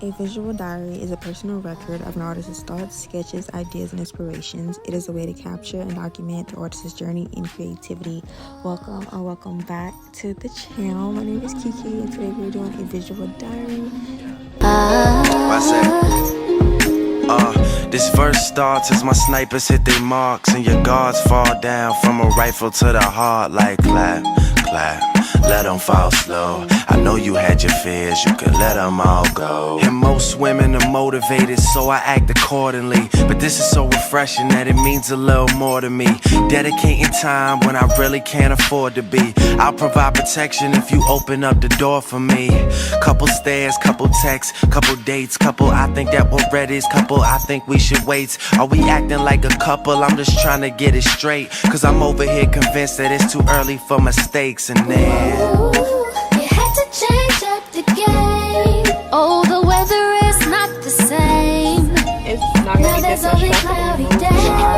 A visual diary is a personal record of an artist's thoughts, sketches, ideas, and inspirations. It is a way to capture and document the artist's journey in creativity. Welcome or welcome back to the channel. My name is Kiki, and today we're doing a visual diary. This verse starts as my snipers hit their marks and your guards fall down from a rifle to the heart like clap, clap. Let them fall slow. I know you had your fears, you can let them all go. And most women are motivated, so I act accordingly. But this is so refreshing that it means a little more to me. Dedicating time when I really can't afford to be. I'll provide protection if you open up the door for me. Couple stares, couple texts, couple dates, couple I think that we're ready, couple I think we should wait. Are we acting like a couple? I'm just trying to get it straight. Cause I'm over here convinced that it's too early for mistakes. And then you had to change up the game. Oh, the weather is not the same. It's not gonna Now be there's this only much cloudy day.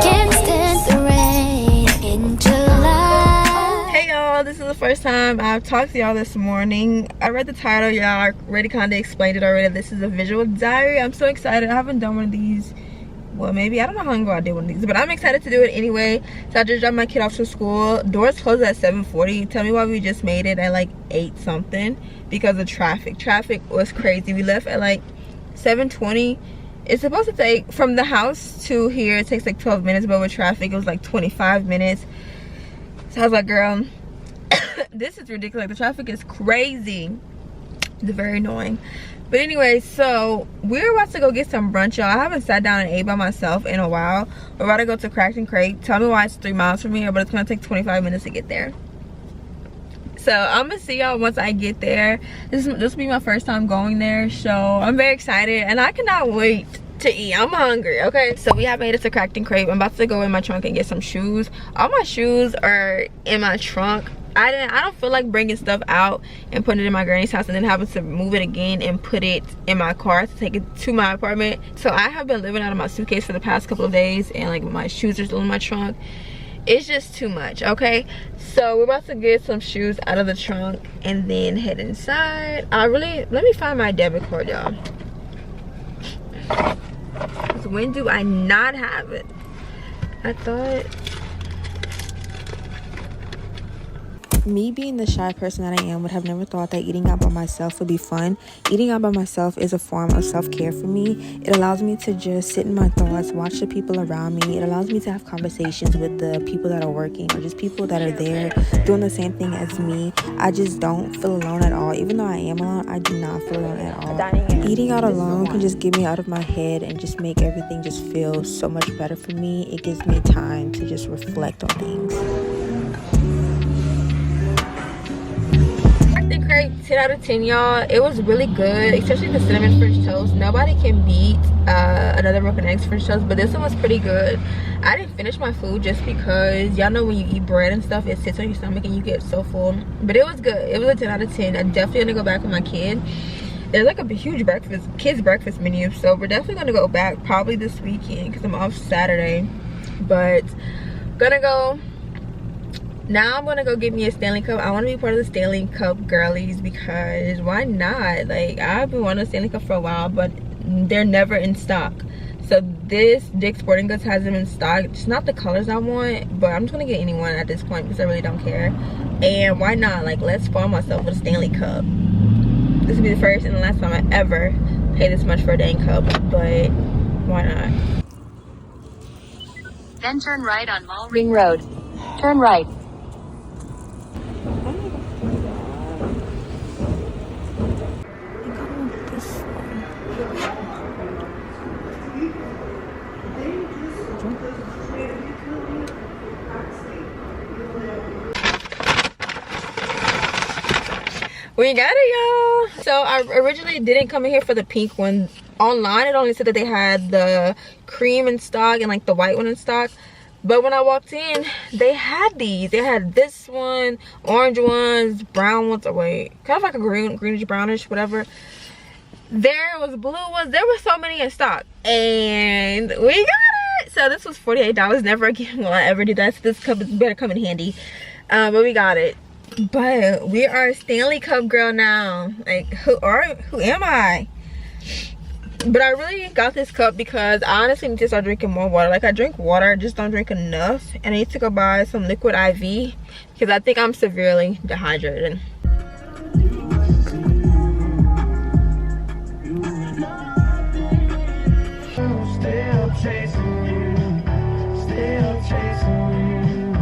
Can't stand the rain in July. Hey y'all, this is the first time I've talked to y'all this morning. I read the title, y'all already kind of explained it already. This is a visual diary. I'm so excited. I haven't done one of these. Well, maybe, I don't know how long ago I did one of these, but I'm excited to do it anyway. So I just dropped my kid off to school. Doors closed at 7:40. Tell me why we just made it at like 8 something, because of traffic. Traffic was crazy. We left at like 7:20. It's supposed to take, from the house to here, it takes like 12 minutes, but with traffic it was like 25 minutes. So I was like, girl, this is ridiculous. The traffic is crazy. It's very annoying. But anyway, so we're about to go get some brunch, y'all. I haven't sat down and ate by myself in a while. We're about to go to Cracked and Crate. Tell me why it's 3 miles from here, but it's gonna take 25 minutes to get there. So I'm gonna see y'all once I get there. This will be my first time going there, so I'm very excited and I cannot wait to eat. I'm hungry. Okay, so we have made it to Cracked and Crate. I'm about to go in my trunk and get some shoes. All my shoes are in my trunk. I don't feel like bringing stuff out and putting it in my granny's house and then having to move it again and put it in my car to take it to my apartment. So I have been living out of my suitcase for the past couple of days, and like my shoes are still in my trunk. It's just too much. Okay, so we're about to get some shoes out of the trunk and then head inside. Let me find my debit card, y'all. When do I not have it? I thought, me being the shy person that I am, would have never thought that eating out by myself would be fun. Eating out by myself is a form of self-care for me. It allows me to just sit in my thoughts, watch the people around me. It allows me to have conversations with the people that are working or just people that are there doing the same thing as me. I just don't feel alone at all. Even though I am alone, I do not feel alone at all. Eating out alone can just get me out of my head and just make everything just feel so much better for me. It gives me time to just reflect on things. 10 out of 10, y'all. It was really good, especially the cinnamon French toast. Nobody can beat another broken eggs French toast, but this one was pretty good. I didn't finish my food just because y'all know when you eat bread and stuff, it sits on your stomach and you get so full. But it was good. It was a 10 out of 10. I'm definitely gonna go back with my kid. There's like a huge kids breakfast menu, so we're definitely gonna go back probably this weekend because I'm off Saturday. But gonna go. Now I'm gonna go get me a Stanley Cup. I want to be part of the Stanley Cup girlies because why not? Like, I've been wanting a Stanley Cup for a while, but they're never in stock. So this Dick's Sporting Goods has them in stock. It's not the colors I want, but I'm just gonna get any one at this point because I really don't care. And why not? Like, let's spoil myself with a Stanley Cup. This will be the first and the last time I ever pay this much for a dang cup, but why not? Then turn right on Mall Ring Road. Turn right. We got it, y'all. So I originally didn't come in here for the pink one. Online it only said that they had the cream in stock and like the white one in stock, but when I walked in they had these. They had this one, orange ones, brown ones, or wait, kind of like a greenish brownish, whatever. There was blue ones. There were so many in stock, and we got it. So this was $48. Never again will I ever do that. So this cup is better come in handy. But we got it. But we are a Stanley Cup girl now. Like, who am I? But I really got this cup because I honestly need to start drinking more water. Like, I drink water, I just don't drink enough. And I need to go buy some liquid IV because I think I'm severely dehydrated. Still chasing you, still chasing you.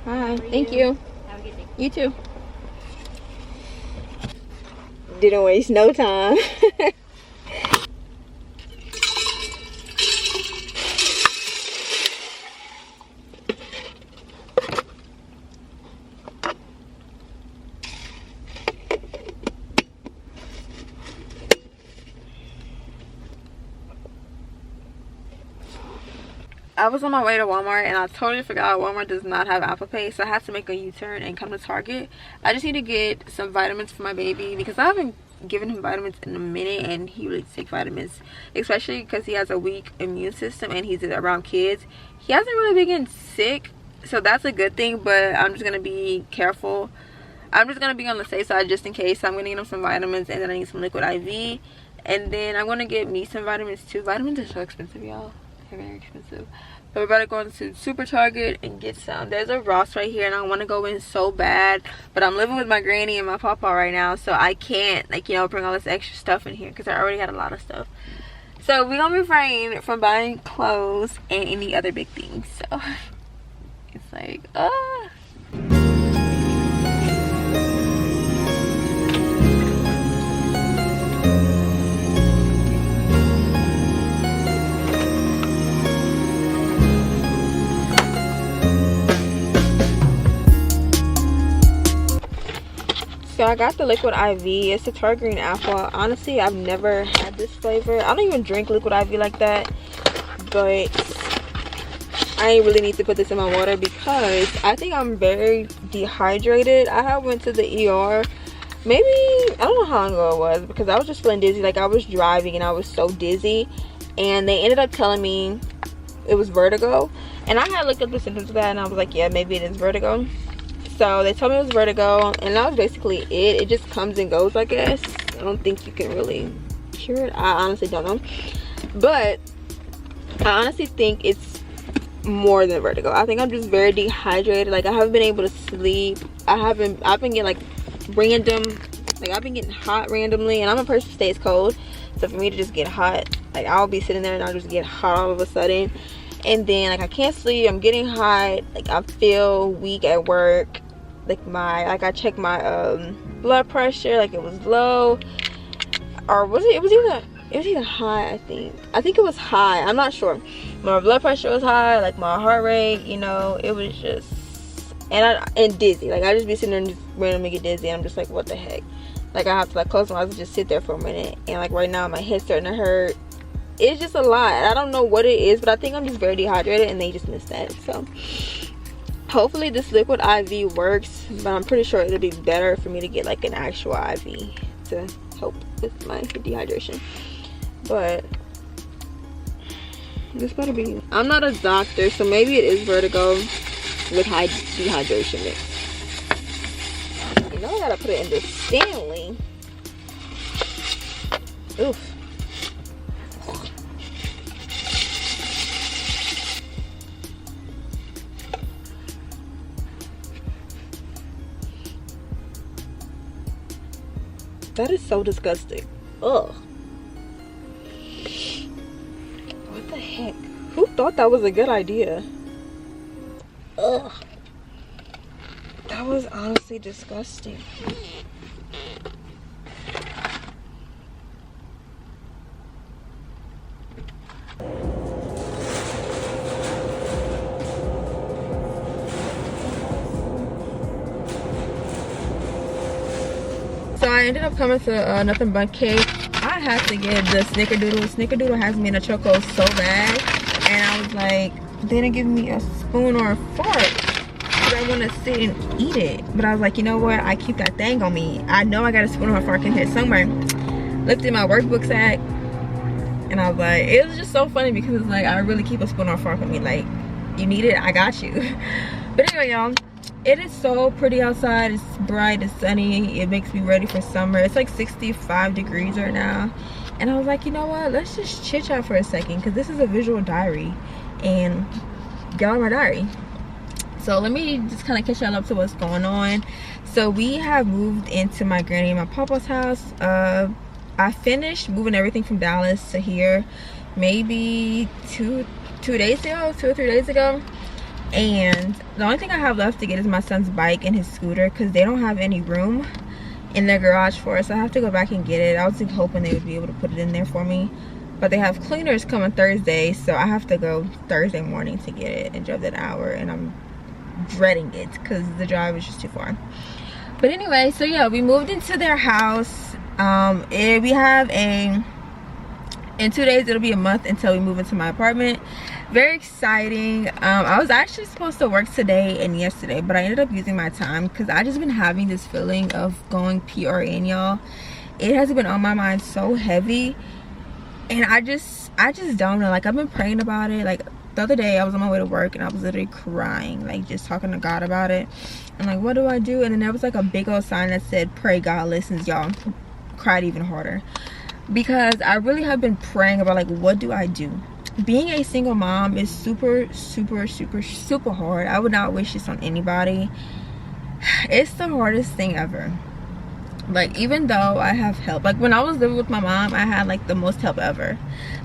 Hi, thank you. Have a good day. You too. Didn't waste no time. I was on my way to Walmart and I totally forgot Walmart does not have Apple Pay, so I had to make a U-turn and come to Target. I just need to get some vitamins for my baby because I haven't given him vitamins in a minute, and he really takes vitamins, especially because he has a weak immune system and he's around kids. He hasn't really been getting sick, so that's a good thing, but I'm just gonna be careful. I'm just gonna be on the safe side just in case. So I'm gonna get him some vitamins, and then I need some liquid IV, and then I'm gonna get me some vitamins too. Vitamins are so expensive, y'all. They're very expensive. But we're about to go into Super Target and get some. There's a Ross right here and I want to go in so bad, but I'm living with my granny and my papa right now, so I can't, like, you know, bring all this extra stuff in here because I already got a lot of stuff. So we're gonna refrain from buying clothes and any other big things. So it's like, So I got the liquid IV. It's a tart green apple. Honestly, I've never had this flavor. I don't even drink liquid IV like that, but I really need to put this in my water because I think I'm very dehydrated. I had went to the ER maybe, I don't know how long ago it was, because I was just feeling dizzy. Like, I was driving and I was so dizzy, and they ended up telling me it was vertigo. And I had looked up the symptoms of that and I was like, yeah, maybe it is vertigo. So they told me it was vertigo, and that was basically it. It just comes and goes, I guess. I don't think you can really cure it. I honestly don't know, but I honestly think it's more than vertigo. I think I'm just very dehydrated. Like, I haven't been able to sleep. I've been getting like random, like I've been getting hot randomly, and I'm a person who stays cold, so for me to just get hot, like I'll be sitting there and I'll just get hot all of a sudden, and then like I can't sleep, I'm getting hot, like I feel weak at work. Like I checked my blood pressure, like it was low, or was it was either high. I think it was high, I'm not sure. My blood pressure was high, like my heart rate, you know, it was just, and dizzy. Like, I just be sitting there and just randomly get dizzy, and I'm just like, what the heck. Like, I have to like close my eyes and just sit there for a minute, and like right now my head's starting to hurt. It's just a lot. I don't know what it is, but I think I'm just very dehydrated, and they just missed that. So hopefully this liquid IV works, but I'm pretty sure it'll be better for me to get like an actual IV to help with my dehydration. But this better be, I'm not a doctor, so maybe it is vertigo with high dehydration mix. You know, I gotta put it in the Stanley. Oof. That is so disgusting. Ugh. What the heck? Who thought that was a good idea? Ugh. That was honestly disgusting. So I ended up coming to Nothing But Cake. I had to get the Snickerdoodle. Snickerdoodle has me in a choco so bad, and I was like, they didn't give me a spoon or a fork because I want to sit and eat it. But I was like, you know what? I keep that thing on me. I know I got a spoon or a fork in here somewhere. Looked at my workbook sack, and I was like, it was just so funny because it's like I really keep a spoon or a fork with me. Like, you need it, I got you. But anyway, y'all, it is so pretty outside. It's bright, it's sunny, it makes me ready for summer. It's like 65 degrees right now, and I was like, you know what, let's just chit chat for a second, because this is a visual diary and get on my diary. So let me just kind of catch y'all up to what's going on. So we have moved into my granny and my papa's house. I finished moving everything from Dallas to here maybe two or 3 days ago, and the only thing I have left to get is my son's bike and his scooter, because they don't have any room in their garage for it, so I have to go back and get it. I was just hoping they would be able to put it in there for me, but they have cleaners coming Thursday, so I have to go Thursday morning to get it and drive that hour, and I'm dreading it because the drive is just too far. But anyway, so yeah, we moved into their house. We have in 2 days it'll be a month until we move into my apartment. Very exciting. I was actually supposed to work today and yesterday, but I ended up using my time because I just been having this feeling of going PRN, y'all. It has been on my mind so heavy, and I just don't know. Like, I've been praying about it. Like, the other day I was on my way to work and I was literally crying, like just talking to God about it. I'm like, what do I do? And then there was like a big old sign that said, pray God listens, y'all. Cried even harder, because I really have been praying about, like, what do I do? Being a single mom is super hard. I would not wish this on anybody. It's the hardest thing ever. Like, even though I have help, like when I was living with my mom, I had like the most help ever.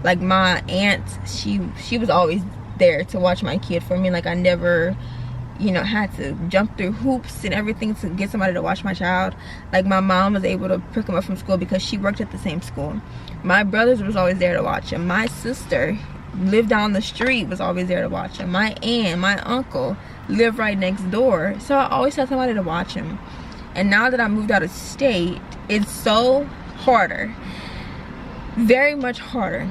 Like, my aunt, she was always there to watch my kid for me. Like, I never, you know, had to jump through hoops and everything to get somebody to watch my child. Like, my mom was able to pick him up from school because she worked at the same school. My brothers was always there to watch him. My sister lived down the street, was always there to watch him. My aunt, my uncle lived right next door, so I always had somebody to watch him. And now that I moved out of state, it's so harder, very much harder.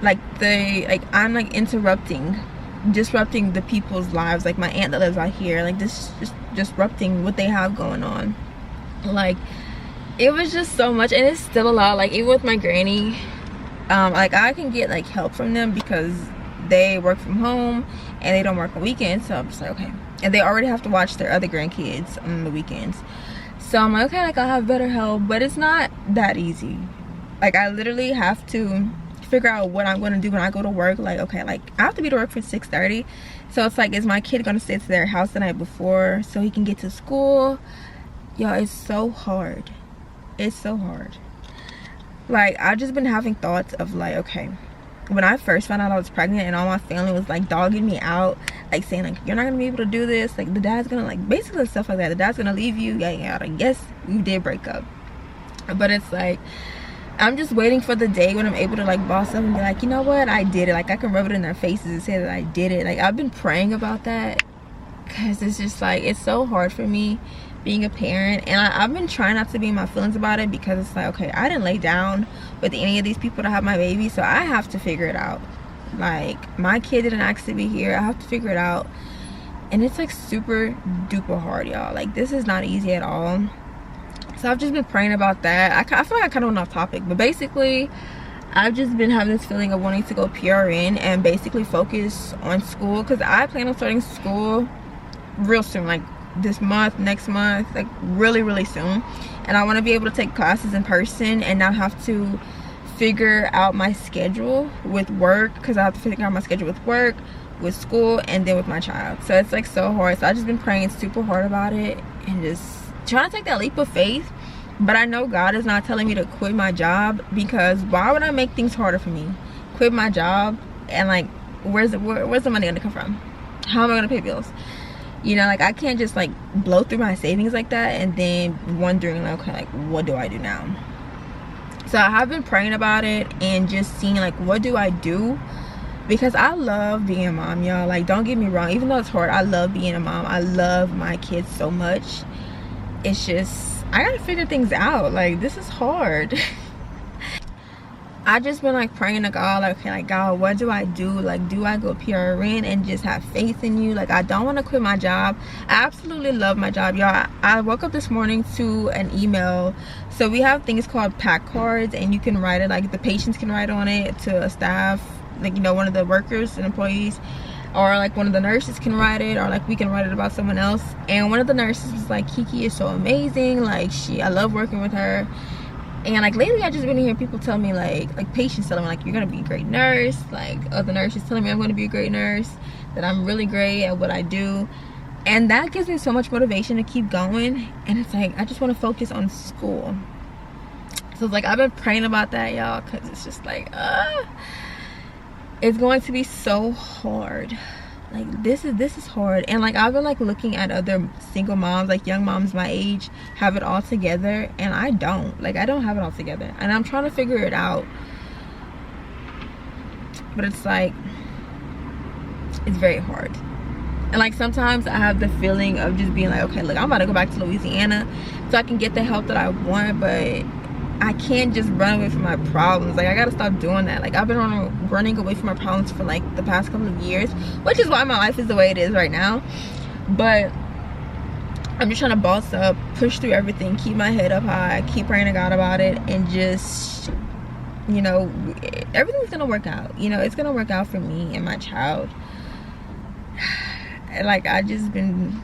Like, I'm like disrupting the people's lives. Like, my aunt that lives out here, like, this just disrupting what they have going on. Like, it was just so much, and it's still a lot. Like, even with my granny, like, I can get like help from them because they work from home and they don't work on weekends. So I'm just like, okay. And they already have to watch their other grandkids on the weekends, so I'm like, okay, like, I'll have better help. But it's not that easy. Like, I literally have to figure out what I'm going to do when I go to work. Like, okay, like, I have to be to work for 6:30, so it's like, is my kid going to stay to their house the night before so he can get to school? Yo, it's so hard. It's so hard. Like, I've just been having thoughts of, like, okay, when I first found out I was pregnant and all my family was like dogging me out, like saying like, you're not gonna be able to do this, like the dad's gonna, like, basically stuff like that, the dad's gonna leave you, yeah, yes, we did break up. But it's like, I'm just waiting for the day when I'm able to like boss up and be like, you know what, I did it. Like, I can rub it in their faces and say that I did it. Like, I've been praying about that because it's just like, it's so hard for me being a parent, and I've been trying not to be in my feelings about it, because it's like, okay, I didn't lay down with any of these people to have my baby, so I have to figure it out. Like, my kid didn't ask to be here, I have to figure it out, and it's like super duper hard, y'all. Like, this is not easy at all. So I've just been praying about that. I feel like I kind of went off topic, but basically I've just been having this feeling of wanting to go PRN and basically focus on school, because I plan on starting school real soon, like this month, next month, like really soon. And I want to be able to take classes in person and not have to figure out my schedule with work, because I have to figure out my schedule with work, with school, and then with my child. So it's like so hard. So I've just been praying super hard about it and just trying to take that leap of faith. But I know God is not telling me to quit my job, because why would I make things harder for me? Quit my job and like, where's the money gonna come from? How am I gonna pay bills? You know, like, I can't just like blow through my savings like that and then wondering like, okay, like, what do I do now? So I have been praying about it and just seeing like, what do I do? Because I love being a mom, y'all. Like, don't get me wrong, even though it's hard, I love being a mom. I love my kids so much. It's just, I gotta figure things out. Like, this is hard. I just been like praying to God, like, okay, like, God, what do I do? Like, do I go PRN and just have faith in you? Like, I don't want to quit my job. I absolutely love my job, y'all. I woke up this morning to an email. So we have things called PAC cards, and you can write it, like the patients can write on it to a staff, like, you know, one of the workers and employees. or like one of the nurses can write it, or like we can write it about someone else. And one of the nurses was like, Kiki is so amazing, like I love working with her. And like lately I just been hearing people tell me like patients telling me like, you're gonna be a great nurse, like other nurses telling me I'm gonna be a great nurse, that I'm really great at what I do. And that gives me so much motivation to keep going. And it's like I just want to focus on school. So it's like I've been praying about that, y'all, because it's just like it's going to be so hard. Like this is hard. And like I've been like looking at other single moms, like young moms my age, have it all together, and I don't have it all together, and I'm trying to figure it out. But it's like it's very hard. And like sometimes I have the feeling of just being like, okay, look, I'm about to go back to Louisiana so I can get the help that I want, but I can't just run away from my problems. Like I gotta stop doing that. Like I've been running away from my problems for like the past couple of years, which is why my life is the way it is right now. But I'm just trying to boss up, push through everything, keep my head up high, keep praying to God about it, and just, you know, everything's gonna work out. You know, it's gonna work out for me and my child. Like I just been,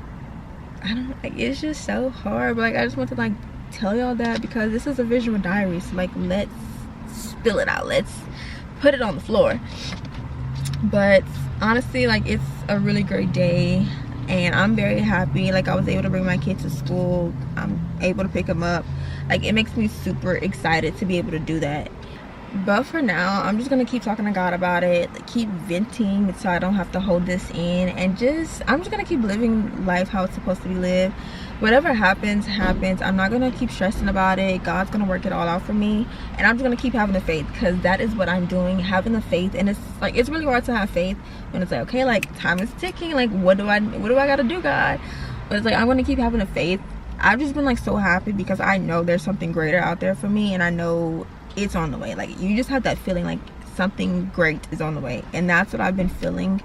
I don't know, like it's just so hard. But like I just want to like tell y'all that, because this is a visual diary, so like let's spill it out, let's put it on the floor. But honestly, like it's a really great day, and I'm very happy. Like I was able to bring my kids to school, I'm able to pick them up. Like it makes me super excited to be able to do that. But for now, I'm just gonna keep talking to God about it, keep venting so I don't have to hold this in, and I'm just gonna keep living life how it's supposed to be lived. Whatever happens, I'm not gonna keep stressing about it. God's gonna work it all out for me, and I'm just gonna keep having the faith, because that is what I'm doing, having the faith. And it's like it's really hard to have faith when it's like, okay, like time is ticking, like what do I gotta do, God? But it's like I'm gonna keep having the faith. I've just been like so happy because I know there's something greater out there for me, and I know it's on the way. Like you just have that feeling like something great is on the way, and that's what I've been feeling.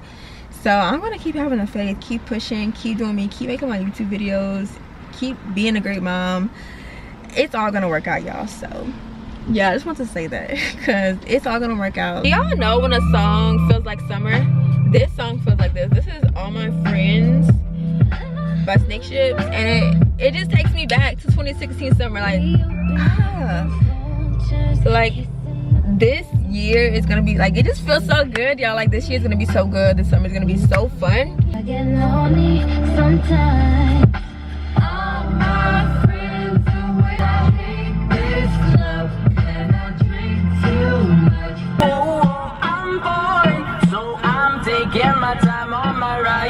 So I'm gonna keep having the faith, keep pushing, keep doing me, keep making my YouTube videos, keep being a great mom. It's all gonna work out, y'all. So yeah, I just want to say that because it's all gonna work out. Y'all know when a song feels like summer? This song feels like this. This is All My Friends by Snake Ships, and it just takes me back to 2016 summer. Like this year is gonna be like, it just feels so good, y'all. Like this year's gonna be so good, this summer's gonna be so fun. I get lonely sometimes. All my friends away. I hate this love and I drink too much. Oh, I'm bored, so I'm taking my time on my ride.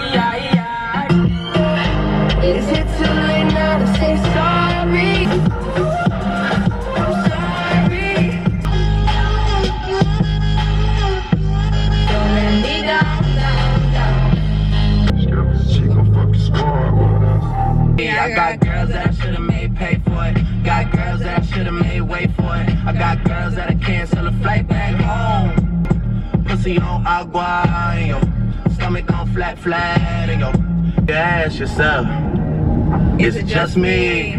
Is it too late now to say sorry? I got girls that I should've made pay for it. Got girls that I should've made wait for it. I got girls that I cancel a flight back home. Pussy on agua, and yo stomach on flat, and yo. You ask yourself, is it just me?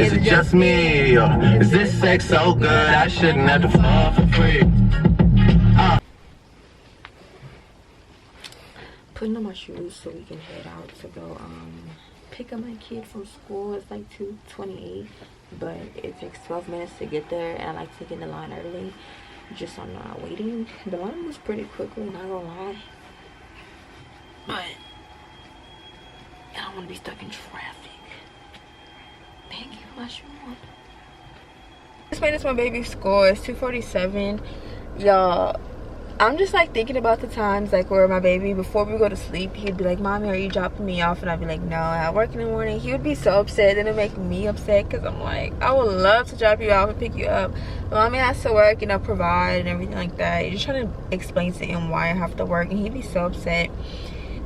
Is it just me? Yo, is this sex so good I shouldn't have to fall for free? Putting on my shoes so we can head out to go pick up my kid from school. It's like 2:28, but it takes 12 minutes to get there, and I like to get in the line early just so I'm not waiting. The line moves pretty quickly, not gonna lie, but I don't want to be stuck in traffic. Thank you, my shoe on. Just made this my baby's school. It's 2:47, y'all. I'm just like thinking about the times like where my baby, before we go to sleep, he'd be like, Mommy, are you dropping me off? And I'd be like, no, I work in the morning. He would be so upset, and it'd make me upset, because I'm like, I would love to drop you off and pick you up, but Mommy has to work, you know, provide and everything like that. You're just trying to explain to him why I have to work, and he'd be so upset.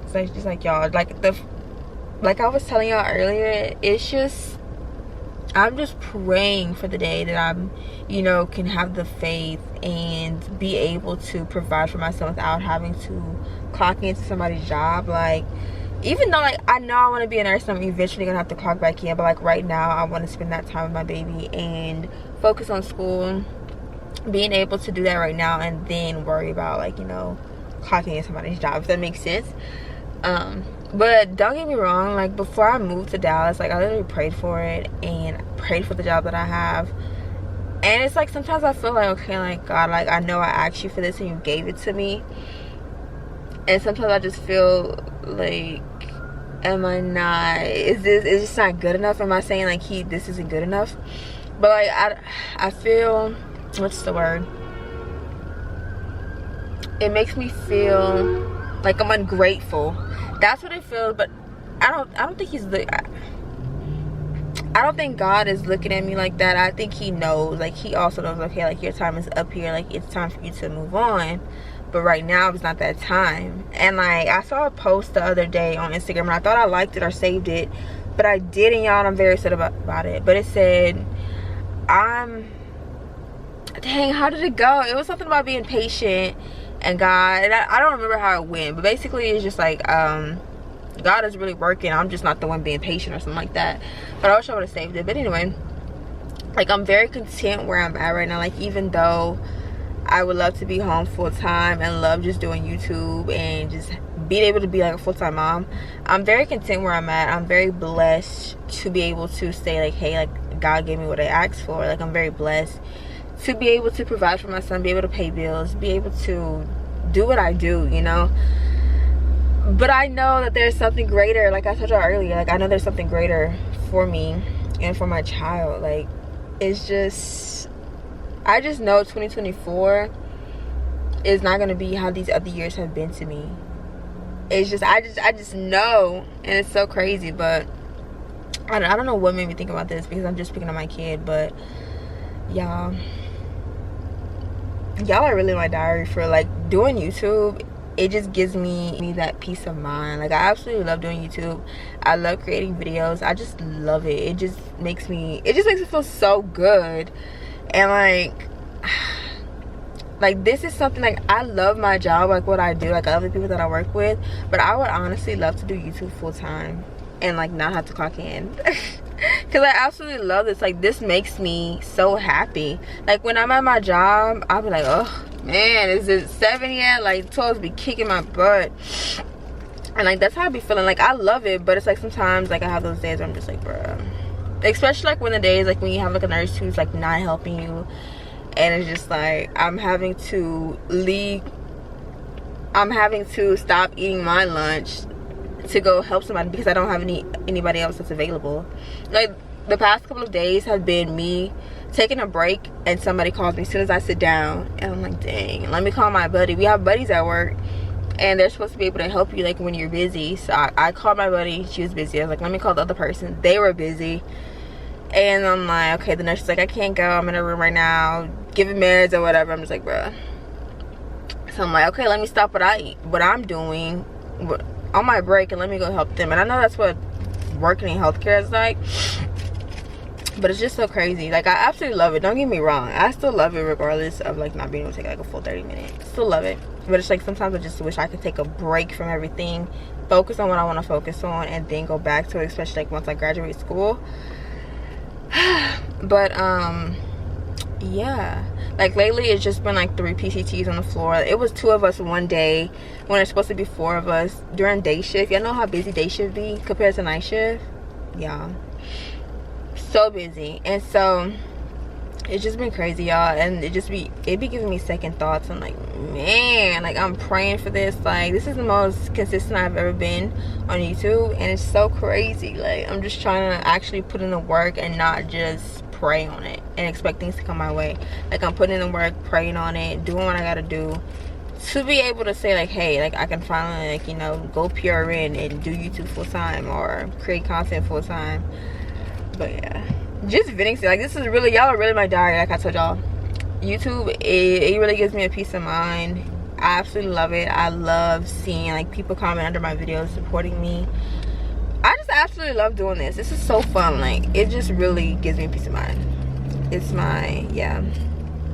So it's just like, y'all, like I was telling y'all earlier, it's just, I'm just praying for the day that I'm, you know, can have the faith and be able to provide for myself without having to clock into somebody's job. Like, even though like I know I want to be a nurse, I'm eventually gonna have to clock back in, but like right now I want to spend that time with my baby and focus on school, being able to do that right now, and then worry about like, you know, clocking in somebody's job, if that makes sense. But don't get me wrong, like before I moved to Dallas, like I literally prayed for it and prayed for the job that I have. And it's like sometimes I feel like, okay, like God, like I know I asked you for this and you gave it to me. And sometimes I just feel like, am I not, is this not good enough? Am I saying like this isn't good enough? But like I feel, what's the word? It makes me feel like I'm ungrateful. That's what it feels. But I don't think I don't think God is looking at me like that. I think he knows, like he also knows, okay, like your time is up here, like it's time for you to move on, but right now it's not that time. And like I saw a post the other day on Instagram and I thought I liked it or saved it, but I didn't, y'all. I'm very upset about it. But it said, dang, how did it go? It was something about being patient and God, and I don't remember how it went, but basically it's just like God is really working, I'm just not the one being patient or something like that. But I wish I would have saved it. But anyway, like I'm very content where I'm at right now. Like even though I would love to be home full time and love just doing YouTube and just being able to be like a full-time mom, I'm very content where I'm at. I'm very blessed to be able to say like, hey, like God gave me what I asked for. Like I'm very blessed to be able to provide for my son, be able to pay bills, be able to do what I do, you know. But I know that there's something greater. Like I told y'all earlier, like I know there's something greater for me and for my child. Like it's just, I just know 2024 is not gonna be how these other years have been to me. It's just, I just know, and it's so crazy. But I don't know what made me think about this, because I'm just speaking to my kid. But y'all are really my diary for like doing YouTube. It just gives me that peace of mind. Like I absolutely love doing YouTube. I love creating videos. I just love it. It just makes me feel so good. And like this is something, like I love my job, like what I do, like I love the people that I work with, but I would honestly love to do YouTube full time and like not have to clock in. Because I absolutely love this. Like this makes me so happy. Like when I'm at my job, I'll be like, oh man, is it 7 yet? Like 12 be kicking my butt. And like that's how I be feeling. Like I love it, but it's like sometimes like I have those days where I'm just like, bruh. Especially like when the days like when you have like a nurse who's like not helping you, and it's just like I'm having to stop eating my lunch to go help somebody because I don't have anybody else that's available. Like the past couple of days have been me taking a break and somebody calls me as soon as I sit down, and I'm like, dang, let me call my buddy. We have buddies at work and they're supposed to be able to help you like when you're busy. So I called my buddy, she was busy. I was like, let me call the other person. They were busy. And I'm like, okay, the nurse is like, I can't go, I'm in a room right now giving meds or whatever. I'm just like, bruh. So I'm like, okay, let me stop what I'm doing on my break and let me go help them. And I know that's what working in healthcare is like, but it's just so crazy. Like I absolutely love it, don't get me wrong. I still love it regardless of like not being able to take like a full 30 minutes. Still love it, but it's like sometimes I just wish I could take a break from everything, focus on what I want to focus on, and then go back to it, especially like once I graduate school. But yeah, like lately it's just been like 3 PCTs on the floor. It was 2 of us one day when it's supposed to be 4 of us during day shift. Y'all know how busy day shift be compared to night shift? Yeah, so busy. And so it's just been crazy, y'all. And it be giving me second thoughts. I'm like, man, like I'm praying for this. Like this is the most consistent I've ever been on YouTube, and it's so crazy. Like I'm just trying to actually put in the work and not just pray on it and expect things to come my way. Like I'm putting in the work, praying on it, doing what I gotta do to be able to say like, hey, like I can finally like, you know, go PRN and do YouTube full time or create content full time. But yeah, just venting. Like this is really, y'all are really my diary. Like I told y'all, YouTube, it really gives me a peace of mind. I absolutely love it. I love seeing like people comment under my videos supporting me. I just absolutely love doing this. This is so fun. Like it just really gives me a peace of mind. It's my, yeah,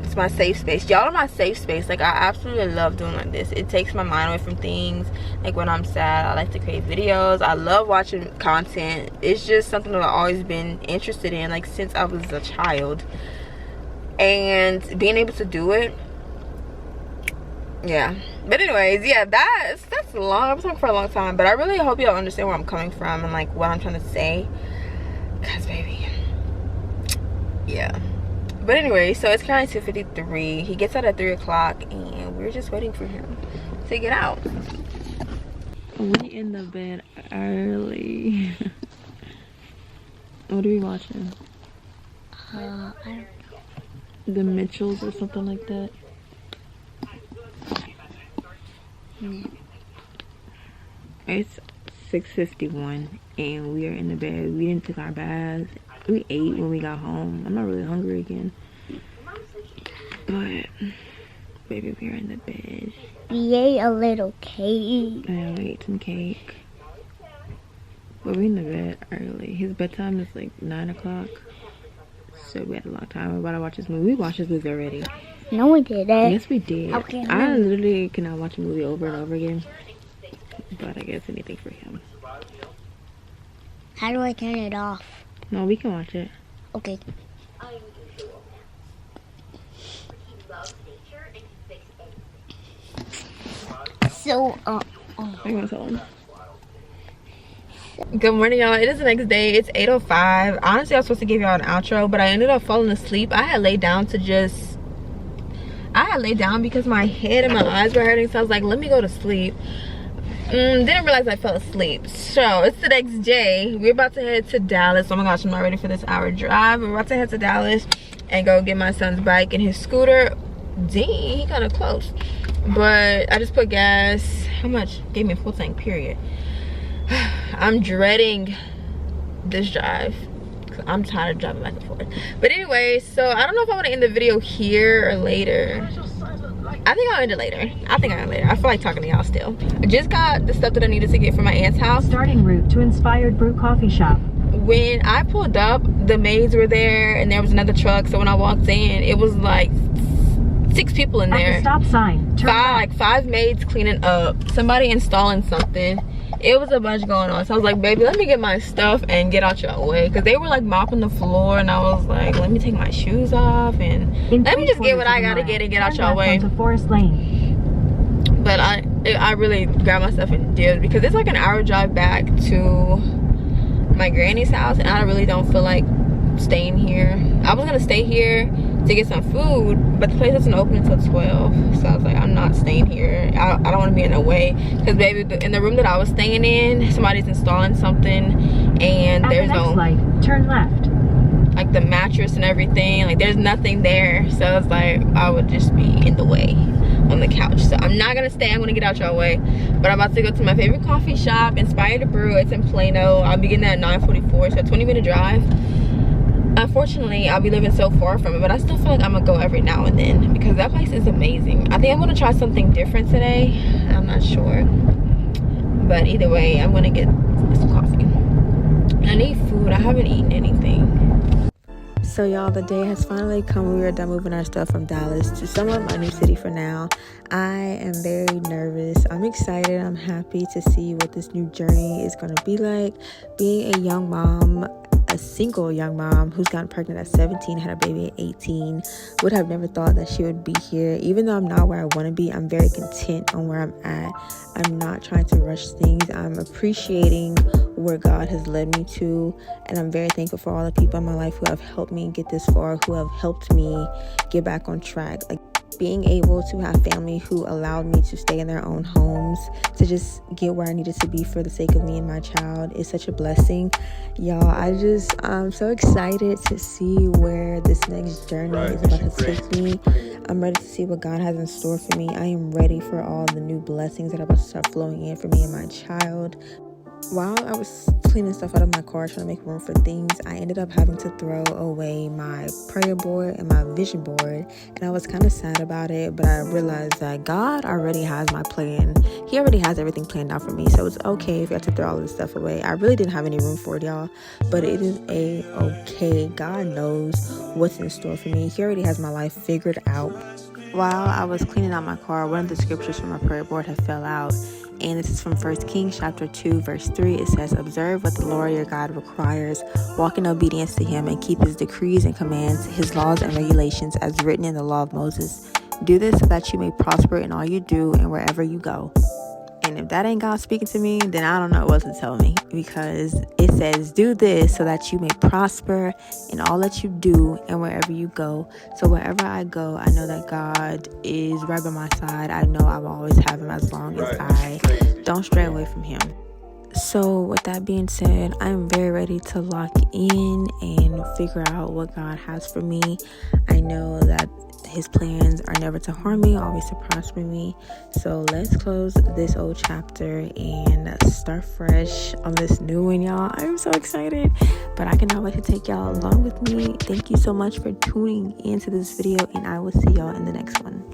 it's my safe space. Y'all are my safe space. Like I absolutely love doing like this. It takes my mind away from things. Like when I'm sad, I like to create videos. I love watching content. It's just something that I've always been interested in, like since I was a child. And being able to do it, yeah, But anyways, yeah, that's long. I've been talking for a long time, but I really hope y'all understand where I'm coming from and like what I'm trying to say. Cause baby, yeah. But anyway, so it's currently 2:53. He gets out at 3 o'clock, and we're just waiting for him to get out. We in the bed early. What are we watching? I don't know. The Mitchells or something like that. It's 6:51 and we are in the bed. We didn't take our baths. We ate when we got home. I'm not really hungry again. But baby, we are in the bed. We ate a little cake. And we ate some cake. But we're in the bed early. His bedtime is like 9 o'clock. So we had a lot of time. We're about to watch this movie. We watched this movie already. No, we didn't. Yes, we did. Okay, I literally cannot watch a movie over and over again. But I guess anything for him. How do I turn it off? No, we can watch it. Okay. So, I want to tell him. Good morning, y'all. It is the next day. It's 8:05. Honestly, I was supposed to give y'all an outro, but I ended up falling asleep. I had laid down because my head and my eyes were hurting, so I was like, let me go to sleep. Didn't realize I fell asleep. So it's the next day. We're about to head to Dallas. Oh my gosh, I'm not ready for this hour drive. We're about to head to Dallas and go get my son's bike and his scooter. Dang, he kind of close. But I just put gas. How much? Gave me a full tank, period. I'm dreading this drive. I'm tired of driving back and forth. But anyway, so I don't know if I want to end the video here or later. I think I'll end it later. I feel like talking to y'all still. I just got the stuff that I needed to get from my aunt's house. Starting route to Inspired Brew Coffee Shop. When I pulled up, the maids were there and there was another truck. So when I walked in, it was like 6 people in there. At the stop sign, turn Like 5 maids cleaning up, somebody installing something. It was a bunch going on. So I was like, baby, let me get my stuff and get out your way. Because they were like mopping the floor and I was like, let me take my shoes off and let me just get what I gotta get and get out your way. To Forest Lane. But I really grabbed my stuff and did, because it's like an hour drive back to my granny's house and I really don't feel like staying here. I was gonna stay here to get some food, but the place doesn't open until 12, so I was like, I'm not staying here. I don't want to be in the way, because baby, in the room that I was staying in, somebody's installing something and there's no light, turn left. Like the mattress and everything, like there's nothing there, so I was like, I would just be in the way on the couch. So I'm not gonna stay. I'm gonna get out your way. But I'm about to go to my favorite coffee shop, Inspired Brew. It's in Plano. I'll be getting there at 9:44, so a 20-minute drive. Unfortunately, I'll be living so far from it, but I still feel like I'm gonna go every now and then because that place is amazing. I think I'm gonna try something different today. I'm not sure, but either way, I'm gonna get some coffee. I need food. I haven't eaten anything. So y'all, the day has finally come. We are done moving our stuff from Dallas to somewhat my new city for now. I am very nervous. I'm excited. I'm happy to see what this new journey is gonna be like. Being a young mom, a single young mom who's gotten pregnant at 17, had a baby at 18, would have never thought that she would be here. Even though I'm not where I want to be, I'm very content on where I'm at. I'm not trying to rush things. I'm appreciating where God has led me to, and I'm very thankful for all the people in my life who have helped me get this far, who have helped me get back on track. Like being able to have family who allowed me to stay in their own homes to just get where I needed to be for the sake of me and my child is such a blessing. Y'all, I'm so excited to see where this next journey is about to take me. I'm ready to see what God has in store for me. I am ready for all the new blessings that are about to start flowing in for me and my child. While I was cleaning stuff out of my car, trying to make room for things, I ended up having to throw away my prayer board and my vision board, and I was kind of sad about it, but I realized that God already has my plan. He already has everything planned out for me, so it's okay if I have to throw all this stuff away. I really didn't have any room for it, y'all, but it is okay. God knows what's in store for me. He already has my life figured out. While I was cleaning out my car, one of the scriptures from my prayer board had fell out. And this is from 1 Kings chapter 2, verse 3. It says, observe what the Lord your God requires, walk in obedience to him, and keep his decrees and commands, his laws and regulations as written in the law of Moses, Do this so that you may prosper in all you do and wherever you go. And if that ain't God speaking to me, then I don't know what to tell me, because it says do this so that you may prosper in all that you do and wherever you go. So wherever I go, I know that God is right by my side. I know I will always have him as long as I don't stray away from him. So with that being said, I'm very ready to lock in and figure out what God has for me. I know that his plans are never to harm me, always to prosper me. So let's close this old chapter and start fresh on this new one, y'all. I'm so excited, but I cannot wait to take y'all along with me. Thank you so much for tuning into this video, and I will see y'all in the next one.